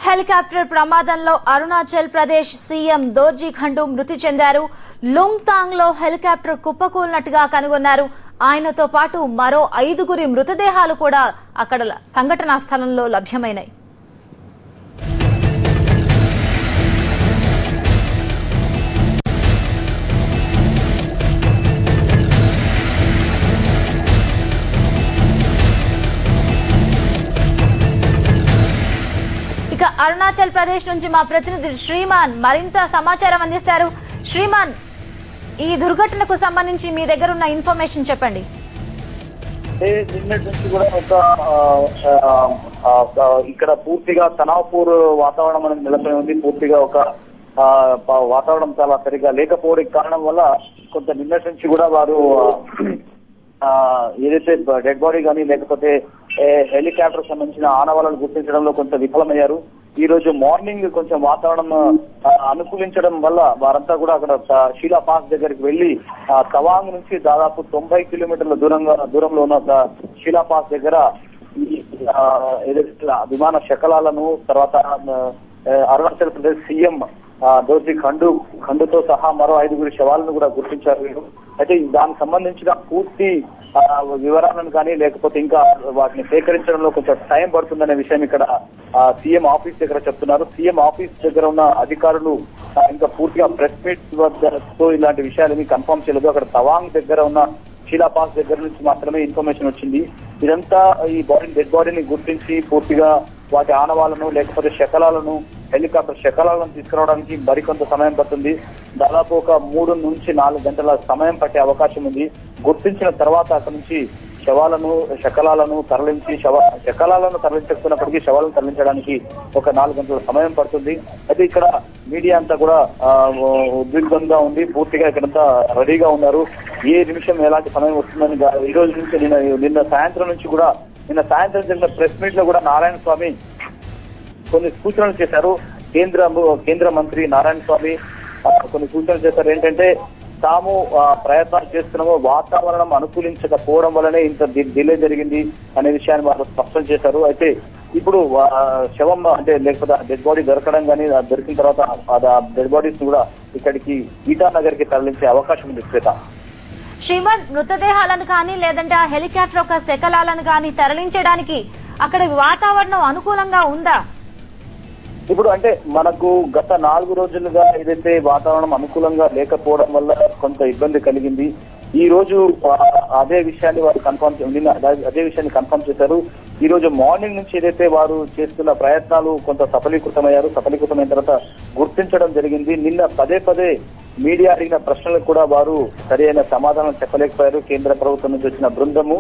Helicopter ప్రమాదంలో Arunachal Pradesh CM Dorjee Khandu మృతి చెందారు. లుంగ్తాంగ్ లో హెలికాప్టర్ కుప్పకూలినట్టుగా కనుగొన్నారు. ఆయనతో పాటు మరో 5గురి మృతదేహాలు కూడా అక్కడ సంఘటనా స్థలంలో లభ్యమైనాయి. ఇక అరుణాచల్ ప్రదేశ్ నుంచి మా ప్రతినిధి శ్రీమాన్ మరింత సమాచారం అందిస్తారు. శ్రీమాన్, ఈ దుర్ఘటనకు సంబంధించి మీ దగ్గర ఉన్న ఇన్ఫర్మేషన్ చెప్పండి. నిన్నటి నుంచి కూడా ఇక్కడ పూర్తిగా తనాపూర్ వాతావరణం అనేది నెలకొని ఉంది. పూర్తిగా ఒక వాతావరణం చాలా సరిగా లేకపోవడానికి కారణం వల్ల కొంత నిన్నటి నుంచి కూడా వారు ఏదైతే డెడ్ బాడీ కానీ లేకపోతే హెలికాప్టర్ సంబంధించిన ఆనవాళ్ళను గుర్తించడంలో కొంత విఫలమయ్యారు. ఈ రోజు మార్నింగ్ కొంచెం వాతావరణం అనుకూలించడం వల్ల వారంతా కూడా అక్కడ షీలా పాస్ దగ్గరికి వెళ్లి తవాంగ్ నుంచి దాదాపు 90 కిలోమీటర్ల దూరంలో ఉన్న షీలా పాస్ దగ్గర ఏదైతే విమాన శకలాలను తర్వాత అరుణాచల్ ప్రదేశ్ సీఎం దోర్జీ ఖండుతో సహా మరో 5గురి శవాలను కూడా గుర్తించారు వీరు. అయితే దానికి సంబంధించిన పూర్తి వివరాలను కానీ లేకపోతే ఇంకా వాటిని సేకరించడంలో కొంచెం టైం పడుతుందనే విషయం ఇక్కడ సీఎం ఆఫీస్ దగ్గర చెప్తున్నారు. సీఎం ఆఫీస్ దగ్గర ఉన్న అధికారులు ఇంకా పూర్తిగా ప్రెస్ మీట్ తో ఇలాంటి విషయాలు కన్ఫర్మ్ చేయలేదు. అక్కడ తవాంగ్ దగ్గర ఉన్న షీలా పాస్ దగ్గర నుంచి మాత్రమే ఇన్ఫర్మేషన్ వచ్చింది. ఇదంతా ఈ డెడ్ బాడీని గుర్తించి పూర్తిగా వాటి ఆనవాళ్లను లేకపోతే శకలాలను హెలికాప్టర్ శకలాలను తీసుకురావడానికి మరికొంత సమయం పడుతుంది. దాదాపు ఒక 3 నుంచి 4 గంటల సమయం పట్టే అవకాశం ఉంది. గుర్తించిన తర్వాత అక్కడి నుంచి శకలాలను తరలించి శకలాలను తరలించకపోయినప్పటికీ శవాలను తరలించడానికి ఒక 4 గంటల సమయం పడుతుంది. అయితే ఇక్కడ మీడియా అంతా కూడా ఉద్విగ్నంగా ఉంది. పూర్తిగా ఇక్కడంతా రెడీగా ఉన్నారు. ఏ నిమిషం ఎలాంటి సమయం వస్తుందని ఈ రోజు నుంచి నిన్న సాయంత్రం నుంచి కూడా నిన్న సాయంత్రం జరిగిన ప్రెస్ మీట్ లో కూడా నారాయణ స్వామి కొన్ని సూచనలు చేశారు. కేంద్ర మంత్రి నారాయణ స్వామి కొన్ని సూచనలు చేశారు. ఏంటంటే తాము ప్రయత్నాలు చేస్తున్నాము, వాతావరణం అనుకూలించకపోవడం వల్లనే ఇంత డిలే జరిగింది అనే విషయాన్ని వారు స్పష్టం చేశారు. అయితే ఇప్పుడు శవం అంటే లేకపోతే డెడ్ బాడీ దొరకడం కానీ దొరికిన తర్వాత డెడ్ బాడీస్ కూడా ఇక్కడికి ఈటానగర్ కి తరలించే అవకాశం ఉంది. శ్వేత, శ్రీమాన్, మృతదేహాలను కానీ లేదంటే ఆ హెలికాప్టర్ యొక్క శకలాలను కానీ తరలించడానికి అక్కడ వాతావరణం అనుకూలంగా ఉందా? ఇప్పుడు అంటే మనకు గత 4 రోజులుగా ఏదైతే వాతావరణం అనుకూలంగా లేకపోవడం వల్ల కొంత ఇబ్బంది కలిగింది. ఈ రోజు అదే విషయాన్ని వారు అదే విషయాన్ని కన్ఫర్మ్ చేశారు. ఈ రోజు మార్నింగ్ నుంచి ఏదైతే వారు చేస్తున్న ప్రయత్నాలు కొంత సఫలీకృతమైన తర్వాత గుర్తించడం జరిగింది. నిన్న పదే మీడియా అడిగిన ప్రశ్నలకు కూడా వారు సరైన సమాధానం చెప్పలేకపోయారు. కేంద్ర ప్రభుత్వం నుంచి వచ్చిన బృందము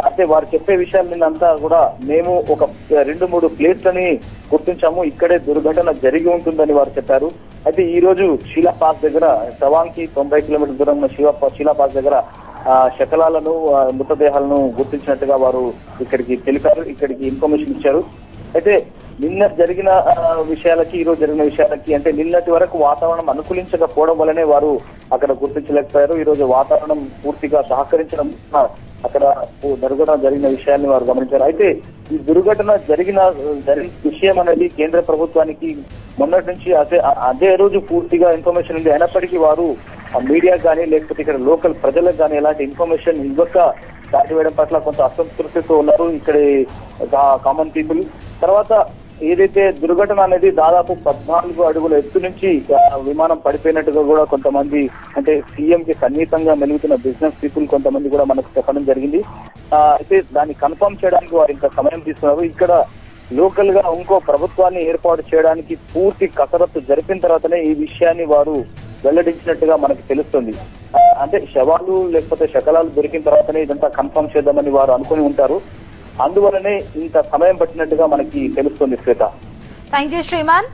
అంటే వారు చెప్పే విషయాలు నిన్నంతా కూడా మేము ఒక 2-3 ప్లేస్లని గుర్తించాము, ఇక్కడే దుర్ఘటన జరిగి ఉంటుందని వారు చెప్పారు. అయితే ఈ రోజు షీలా పాస్ దగ్గర తవాంగ్ కి 90 కిలోమీటర్ల దూరం ఉన్న షీలా పాస్ దగ్గర శకలాలను మృతదేహాలను గుర్తించినట్టుగా వారు ఇక్కడికి తెలిపారు, ఇక్కడికి ఇన్ఫర్మేషన్ ఇచ్చారు. అయితే నిన్న జరిగిన విషయాలకి ఈ రోజు జరిగిన విషయాలకి అంటే నిన్నటి వరకు వాతావరణం అనుకూలించకపోవడం వల్లనే వారు అక్కడ గుర్తించలేకపోయారు. ఈ రోజు వాతావరణం పూర్తిగా సహకరించడం అక్కడ దుర్ఘటన జరిగిన విషయాన్ని వారు గమనించారు. అయితే ఈ దుర్ఘటన జరిగిన విషయం అనేది కేంద్ర ప్రభుత్వానికి మొన్నటి నుంచి అదే రోజు పూర్తిగా ఇన్ఫర్మేషన్ ఉంది. అయినప్పటికీ వారు మీడియా కానీ లేకపోతే ఇక్కడ లోకల్ ప్రజలకు కానీ ఎలాంటి ఇన్ఫర్మేషన్ ఇవ్వక దాటివేయడం పట్ల కొంత అసంతృప్తితో ఉన్నారు ఇక్కడ కామన్ పీపుల్. తర్వాత ఏదైతే దుర్ఘటన అనేది దాదాపు 14 అడుగుల ఎత్తు నుంచి విమానం పడిపోయినట్టుగా కూడా కొంతమంది అంటే సీఎం కి సన్నిహితంగా మెలుగుతున్న బిజినెస్ పీపుల్ కొంతమంది కూడా మనకు చెప్పడం జరిగింది. అయితే దాన్ని కన్ఫర్మ్ చేయడానికి వారు ఇంకా సమయం తీసుకున్నారు. ఇక్కడ లోకల్ గా ఇంకో ప్రభుత్వాన్ని ఏర్పాటు చేయడానికి పూర్తి కసరత్తు జరిపిన తర్వాతనే ఈ విషయాన్ని వారు వెల్లడించినట్టుగా మనకు తెలుస్తుంది. అంటే శవాలు లేకపోతే శకలాలు దొరికిన తర్వాతనే ఇదంతా కన్ఫర్మ్ చేద్దామని వారు అనుకుని ఉంటారు. అందువల్లనే ఇంత సమయం పట్టినట్టుగా మనకి తెలుస్తుంది. శ్వేత, థ్యాంక్ యూ శ్రీమాన్.